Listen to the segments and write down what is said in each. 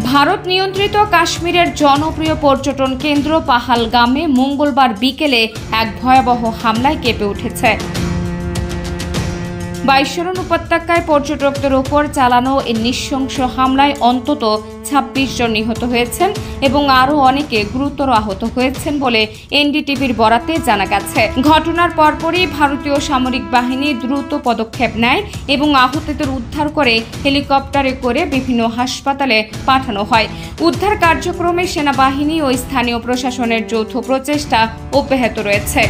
ভারত নিয়ন্ত্রিত কাশ্মীরের জনপ্রিয় পর্যটন কেন্দ্র পাহালগামে মঙ্গলবার বিকেলে এক ভয়াবহ হামলায় কেঁপে উঠেছে। বাইশরণ উপত্যকায় পর্যটকদের উপর চালানো এই নৃশংস হামলায় অন্তত ২৬ জন নিহত হয়েছেন এবং আরও অনেকে গুরুতর আহত হয়েছেন বলে এনডিটিভির বরাতে জানা গেছে। ঘটনার পরপরই ভারতীয় সামরিক বাহিনী দ্রুত পদক্ষেপ নেয় এবং আহতদের উদ্ধার করে হেলিকপ্টারে করে বিভিন্ন হাসপাতালে পাঠানো হয়। উদ্ধার কার্যক্রমে সেনাবাহিনী ও স্থানীয় প্রশাসনের যৌথ প্রচেষ্টা অব্যাহত রয়েছে।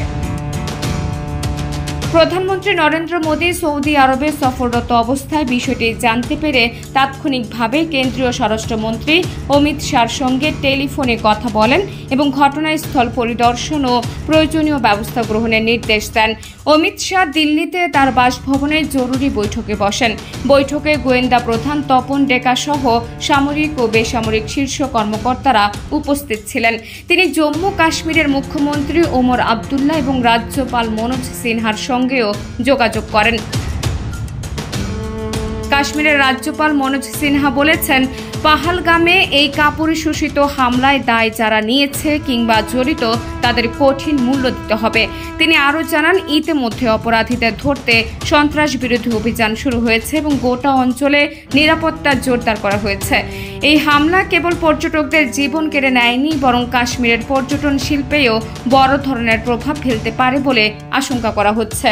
প্রধানমন্ত্রী নরেন্দ্র মোদী সৌদি আরবে সফররত অবস্থায় বিষয়টি জানতে পেরে তাৎক্ষণিকভাবে কেন্দ্রীয় স্বরাষ্ট্রমন্ত্রী অমিত শাহর সঙ্গে টেলিফোনে কথা বলেন এবং ঘটনাস্থল পরিদর্শন ও প্রয়োজনীয় ব্যবস্থা গ্রহণের নির্দেশ দেন। অমিত শাহ দিল্লিতে তার বাসভবনে জরুরি বৈঠকে বসেন। বৈঠকে গোয়েন্দা প্রধান তপন ডেকা সহ সামরিক ও বেসামরিক শীর্ষ কর্মকর্তারা উপস্থিত ছিলেন। তিনি জম্মু কাশ্মীরের মুখ্যমন্ত্রী ওমর আবদুল্লাহ এবং রাজ্যপাল মনোজ সিনহার সঙ্গেও যোগাযোগ করেন। কাশ্মীরের রাজ্যপাল মনোজ সিনহা বলেছেন, পাহালগামে এই কাপুরুষোচিত হামলায় দায় যারা নিয়েছে কিংবা জড়িত তাদের কঠিন মূল্য দিতে হবে। তিনি আরও জানান, ইতিমধ্যে অপরাধীদের ধরতে সন্ত্রাস বিরোধী অভিযান শুরু হয়েছে এবং গোটা অঞ্চলে নিরাপত্তা জোরদার করা হয়েছে। এই হামলা কেবল পর্যটকদের জীবন কেড়ে নেয়নি, বরং কাশ্মীরের পর্যটন শিল্পেও বড় ধরনের প্রভাব ফেলতে পারে বলে আশঙ্কা করা হচ্ছে।